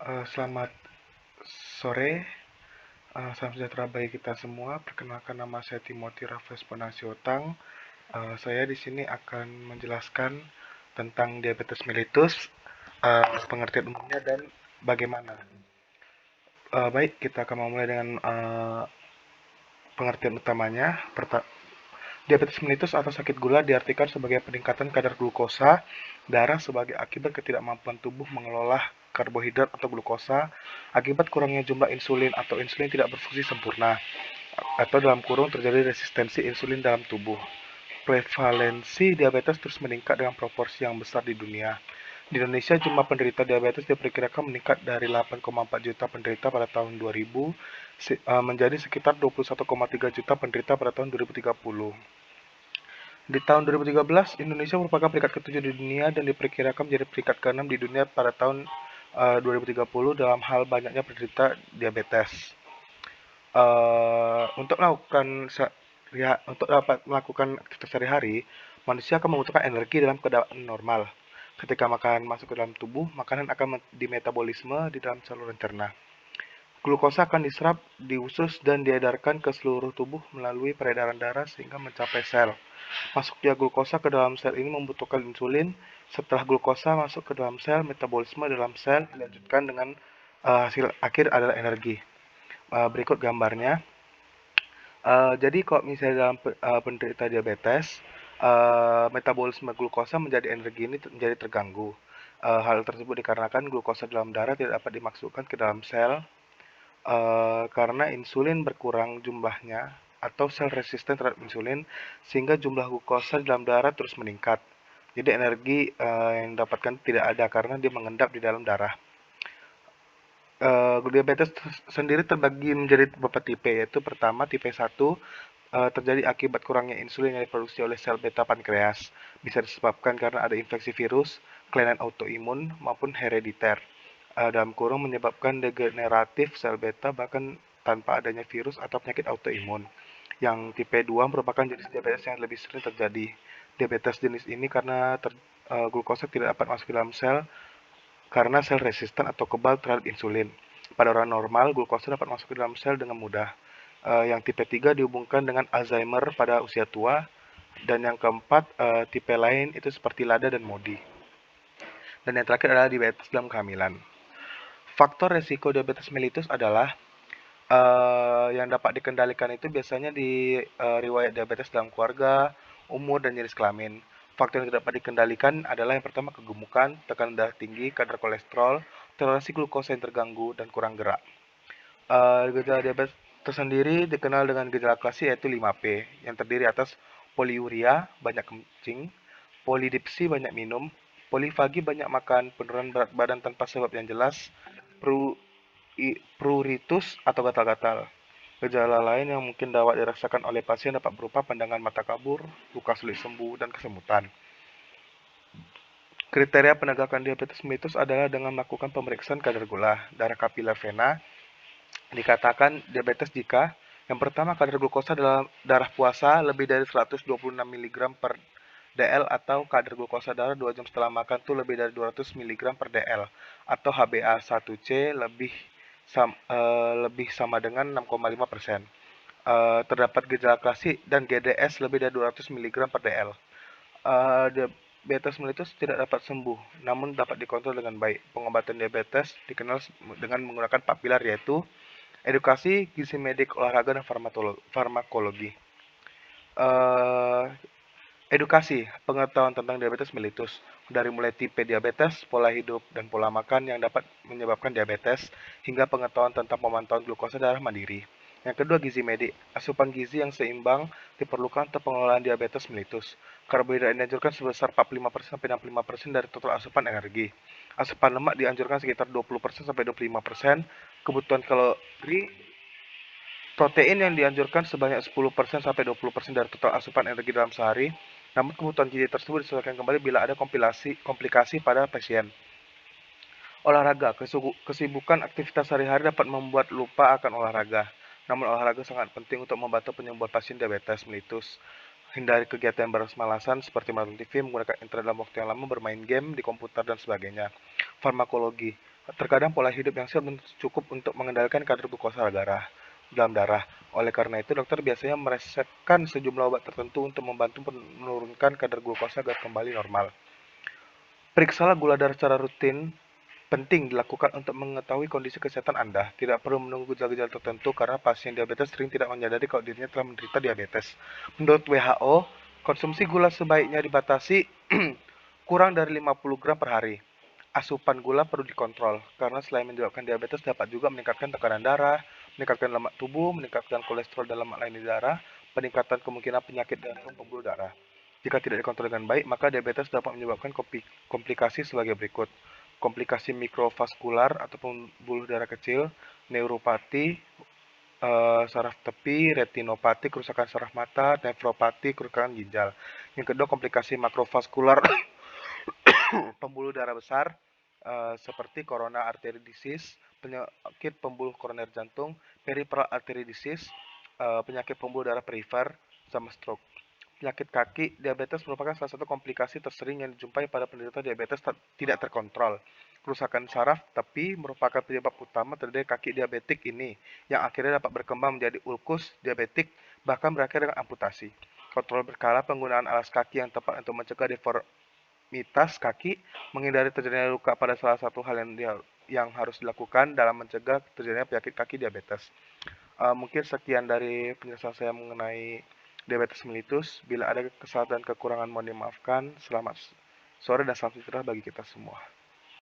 Selamat sore, salam sejahtera bagi kita semua. Perkenalkan, nama saya Timothy Raffles Ponasiotang. Saya di sini akan menjelaskan tentang diabetes mellitus, pengertian umumnya dan bagaimana. Baik, kita akan memulai dengan pengertian utamanya. Diabetes mellitus atau sakit gula diartikan sebagai peningkatan kadar glukosa darah sebagai akibat ketidakmampuan tubuh mengelola karbohidrat atau glukosa akibat kurangnya jumlah insulin atau insulin tidak berfungsi sempurna atau dalam kurung terjadi resistensi insulin dalam tubuh. Prevalensi diabetes terus meningkat dengan proporsi yang besar di dunia. Di Indonesia, jumlah penderita diabetes diperkirakan meningkat dari 8,4 juta penderita pada tahun 2000 menjadi sekitar 21,3 juta penderita pada tahun 2030. Di tahun 2013, Indonesia merupakan peringkat ke-7 di dunia dan diperkirakan menjadi peringkat ke-6 di dunia pada tahun 2030 dalam hal banyaknya penderita diabetes. Untuk dapat melakukan aktivitas sehari-hari, manusia akan membutuhkan energi dalam keadaan normal. Ketika makanan masuk ke dalam tubuh, makanan akan dimetabolisme di dalam saluran cerna. Glukosa akan diserap di usus dan diedarkan ke seluruh tubuh melalui peredaran darah sehingga mencapai sel. Masuknya glukosa ke dalam sel ini membutuhkan insulin. Setelah glukosa masuk ke dalam sel, metabolisme dalam sel dilanjutkan dengan hasil akhir adalah energi. Berikut gambarnya. Jadi kalau misalnya dalam penderita diabetes, metabolisme glukosa menjadi energi ini menjadi terganggu. Hal tersebut dikarenakan glukosa dalam darah tidak dapat dimasukkan ke dalam sel karena insulin berkurang jumlahnya atau sel resisten terhadap insulin sehingga jumlah glukosa dalam darah terus meningkat. Jadi energi yang didapatkan tidak ada karena dia mengendap di dalam darah. Diabetes sendiri terbagi menjadi beberapa tipe, yaitu pertama tipe 1 terjadi akibat kurangnya insulin yang diproduksi oleh sel beta pankreas. Bisa disebabkan karena ada infeksi virus, kelainan autoimun, maupun herediter. Dalam kurung menyebabkan degeneratif sel beta bahkan tanpa adanya virus atau penyakit autoimun. Yang tipe 2 merupakan jenis diabetes yang lebih sering terjadi. Diabetes jenis ini karena glukosa tidak dapat masuk ke dalam sel karena sel resisten atau kebal terhadap insulin. Pada orang normal, glukosa dapat masuk ke dalam sel dengan mudah. Yang tipe 3 dihubungkan dengan Alzheimer pada usia tua. Dan yang keempat, tipe lain itu seperti LADA dan MODY. Dan yang terakhir adalah diabetes dalam kehamilan. Faktor resiko diabetes mellitus adalah yang dapat dikendalikan itu biasanya di riwayat diabetes dalam keluarga, umur, dan jenis kelamin. Faktor yang tidak dapat dikendalikan adalah yang pertama kegemukan, tekanan darah tinggi, kadar kolesterol, toleransi glukosa yang terganggu, dan kurang gerak. Gejala diabetes tersendiri dikenal dengan gejala klasik yaitu 5P, yang terdiri atas poliuria, banyak kencing, polidipsi, banyak minum, polifagi, banyak makan, penurunan berat badan tanpa sebab yang jelas, pruritus atau gatal-gatal. Gejala lain yang mungkin dapat dirasakan oleh pasien dapat berupa pandangan mata kabur, luka sulit sembuh, dan kesemutan. Kriteria penegakan diabetes mellitus adalah dengan melakukan pemeriksaan kadar gula, darah kapiler vena. Dikatakan diabetes jika yang pertama kadar glukosa dalam darah puasa lebih dari 126 mg per dl atau kadar glukosa darah 2 jam setelah makan tuh lebih dari 200 mg per dl atau HbA1c lebih sama dengan 6,5%. Terdapat gejala klasik dan GDS lebih dari 200 mg per dl. Diabetes mellitus tidak dapat sembuh, namun dapat dikontrol dengan baik. Pengobatan diabetes dikenal dengan menggunakan 4 pilar, yaitu edukasi, gizi medik, olahraga, dan farmakologi. Edukasi, pengetahuan tentang diabetes mellitus, dari mulai tipe diabetes, pola hidup, dan pola makan yang dapat menyebabkan diabetes, hingga pengetahuan tentang pemantauan glukosa darah mandiri. Yang kedua, gizi medik. Asupan gizi yang seimbang diperlukan untuk pengelolaan diabetes mellitus. Karbohidrat dianjurkan sebesar 45% sampai 65% dari total asupan energi. Asupan lemak dianjurkan sekitar 20% sampai 25%. Kebutuhan kalori protein yang dianjurkan sebanyak 10% sampai 20% dari total asupan energi dalam sehari. Namun kebutuhan gizi tersebut disesuaikan kembali bila ada komplikasi pada pasien. Olahraga, kesibukan aktivitas sehari-hari dapat membuat lupa akan olahraga. Namun olahraga sangat penting untuk membantu penyembuhan pasien diabetes mellitus. Hindari kegiatan bermalas-malasan seperti menonton TV, menggunakan internet dalam waktu yang lama, bermain game di komputer, dan sebagainya. Farmakologi, Terkadang pola hidup yang sehat belum cukup untuk mengendalikan kadar glukosa dalam darah. Oleh karena itu, dokter biasanya meresepkan sejumlah obat tertentu untuk membantu menurunkan kadar glukosa agar kembali normal. Periksalah gula darah secara rutin, penting dilakukan untuk mengetahui kondisi kesehatan Anda. Tidak perlu menunggu gejala-gejala tertentu karena pasien diabetes sering tidak menyadari kalau dirinya telah menderita diabetes. Menurut WHO, konsumsi gula sebaiknya dibatasi kurang dari 50 gram per hari. Asupan gula perlu dikontrol, karena selain menyebabkan diabetes dapat juga meningkatkan tekanan darah, meningkatkan lemak tubuh, meningkatkan kolesterol dan lemak lain di darah, peningkatan kemungkinan penyakit jantung pembuluh darah. Jika tidak dikontrol dengan baik, maka diabetes dapat menyebabkan komplikasi sebagai berikut. Komplikasi mikrovaskular atau pembuluh darah kecil, neuropati, saraf tepi, retinopati, kerusakan saraf mata, nefropati, kerusakan ginjal. Yang kedua, komplikasi makrovaskular pembuluh darah besar seperti corona artery disease, penyakit pembuluh koroner jantung, peripheral artery disease, penyakit pembuluh darah perifer, sama stroke. Penyakit kaki, diabetes merupakan salah satu komplikasi tersering yang dijumpai pada penderita diabetes tidak terkontrol. Kerusakan saraf tepi merupakan penyebab utama terjadi kaki diabetik ini, yang akhirnya dapat berkembang menjadi ulkus diabetik, bahkan berakhir dengan amputasi. Kontrol berkala, penggunaan alas kaki yang tepat untuk mencegah deformitas kaki, menghindari terjadinya luka pada salah satu hal yang harus dilakukan dalam mencegah terjadinya penyakit kaki diabetes. Mungkin sekian dari penjelasan saya mengenai diabetes mellitus. Bila ada kesalahan dan kekurangan mohon dimaafkan. Selamat sore dan salam sejahtera bagi kita semua.